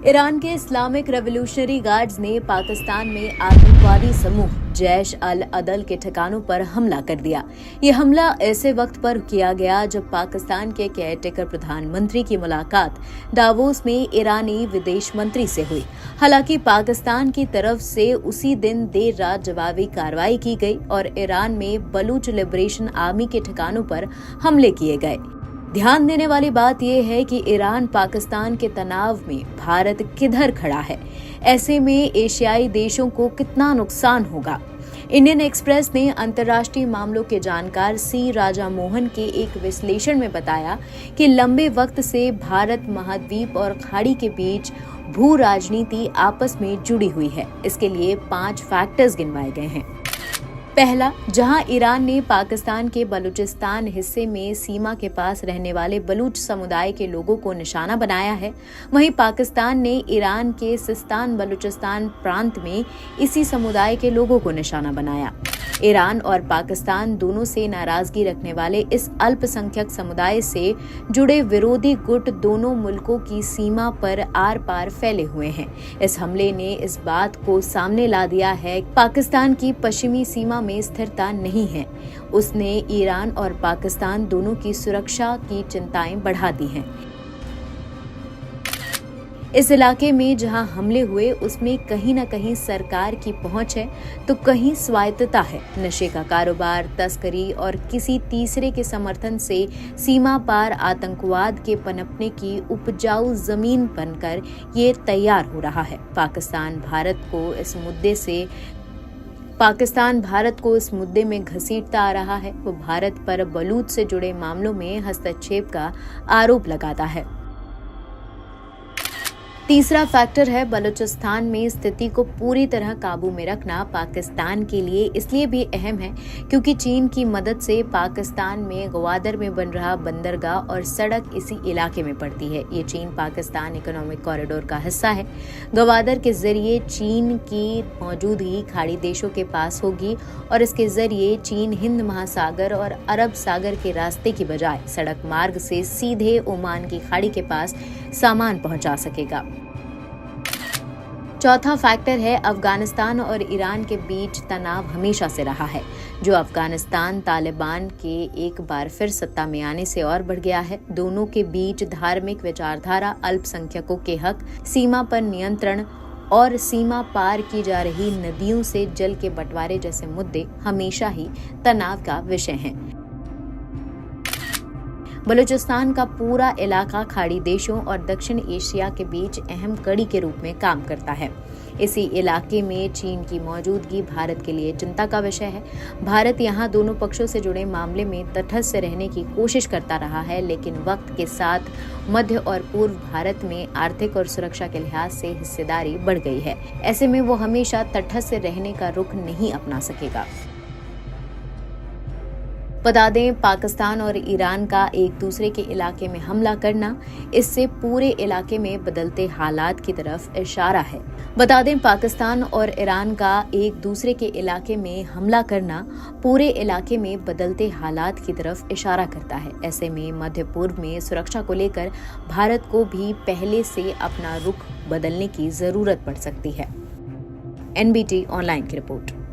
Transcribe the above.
Iran के Islamic revolutionary guards ने पाकिस्तान में आतंकवादी समूह जैश अल अदल के ठिकानों पर हमला कर दिया। ये हमला ऐसे वक्त पर किया गया जब पाकिस्तान के केयरटेकर प्रधानमंत्री की मुलाकात दावोस में ईरानी विदेश मंत्री से हुई। हालांकि पाकिस्तान की तरफ से उसी दिन देर रात जवाबी कार्रवाई की गई और ईरान में बलूच लिबरेशन आर्मी के ठिकानों पर हमले किए गए। ध्यान देने वाली बात यह है कि ईरान पाकिस्तान के तनाव में भारत किधर खड़ा है, ऐसे में एशियाई देशों को कितना नुकसान होगा। इंडियन एक्सप्रेस ने अंतर्राष्ट्रीय मामलों के जानकार सी राजा मोहन के एक विश्लेषण में बताया कि लंबे वक्त से भारत महाद्वीप और खाड़ी के बीच भू राजनीति आपस में जुड़ी हुई है। इसके लिए 5 फैक्टर्स गिनवाए गए हैं। पहला, जहां ईरान ने पाकिस्तान के बलूचिस्तान हिस्से में सीमा के पास रहने वाले बलूच समुदाय के लोगों को निशाना बनाया है, वहीं पाकिस्तान ने ईरान के सिस्तान बलूचिस्तान प्रांत में इसी समुदाय के लोगों को निशाना बनाया। ईरान और पाकिस्तान दोनों से नाराजगी रखने वाले इस अल्पसंख्यक समुदाय से जुड़े विरोधी गुट दोनों मुल्कों की सीमा पर आर पार फैले हुए हैं। इस हमले ने इस बात को सामने ला दिया है कि पाकिस्तान की पश्चिमी सीमा में स्थिरता नहीं है। उसने ईरान और पाकिस्तान दोनों की सुरक्षा की चिंताएं बढ़ा दी हैं। इस इलाके में जहां हमले हुए उसमें कहीं न कहीं सरकार की पहुंच है तो कहीं स्वायत्तता है। नशे का कारोबार, तस्करी और किसी तीसरे के समर्थन से सीमा पार आतंकवाद के पनपने की उपजाऊ जमीन बनकर ये तैयार हो रहा है। पाकिस्तान भारत को इस मुद्दे में घसीटता आ रहा है। वो भारत पर बलूच से जुड़े मामलों में हस्तक्षेप का आरोप लगाता है। तीसरा फैक्टर है बलूचिस्तान में स्थिति को पूरी तरह काबू में रखना पाकिस्तान के लिए इसलिए भी अहम है क्योंकि चीन की मदद से पाकिस्तान में ग्वादर में बन रहा बंदरगाह और सड़क इसी इलाके में पड़ती है। ये चीन पाकिस्तान इकोनॉमिक कॉरिडोर का हिस्सा है। ग्वादर के जरिए चीन की मौजूदगी खाड़ी देशों के पास होगी और इसके जरिए चीन हिंद महासागर और अरब सागर के रास्ते की बजाय सड़क मार्ग से सीधे ओमान की खाड़ी के पास सामान पहुंचा सकेगा। चौथा फैक्टर है अफगानिस्तान और ईरान के बीच तनाव हमेशा से रहा है, जो अफगानिस्तान तालिबान के एक बार फिर सत्ता में आने से और बढ़ गया है। दोनों के बीच धार्मिक विचारधारा, अल्पसंख्यकों के हक, सीमा पर नियंत्रण और सीमा पार की जा रही नदियों से जल के बंटवारे जैसे मुद्दे हमेशा ही तनाव का विषय हैं। बलूचिस्तान का पूरा इलाका खाड़ी देशों और दक्षिण एशिया के बीच अहम कड़ी के रूप में काम करता है। इसी इलाके में चीन की मौजूदगी भारत के लिए चिंता का विषय है। भारत यहाँ दोनों पक्षों से जुड़े मामले में तटस्थ रहने की कोशिश करता रहा है, लेकिन वक्त के साथ मध्य और पूर्व भारत में आर्थिक और सुरक्षा के लिहाज से हिस्सेदारी बढ़ गई है। ऐसे में वो हमेशा तटस्थ रहने का रुख नहीं अपना सकेगा। बता दें, पाकिस्तान और ईरान का एक दूसरे के इलाके में हमला करना इससे पूरे इलाके में बदलते हालात की तरफ इशारा है। बता दें, पाकिस्तान और ईरान का एक दूसरे के इलाके में हमला करना पूरे इलाके में बदलते हालात की तरफ इशारा करता है। ऐसे में मध्य पूर्व में सुरक्षा को लेकर भारत को भी पहले से अपना रुख बदलने की जरूरत पड़ सकती है। NBT ऑनलाइन की रिपोर्ट।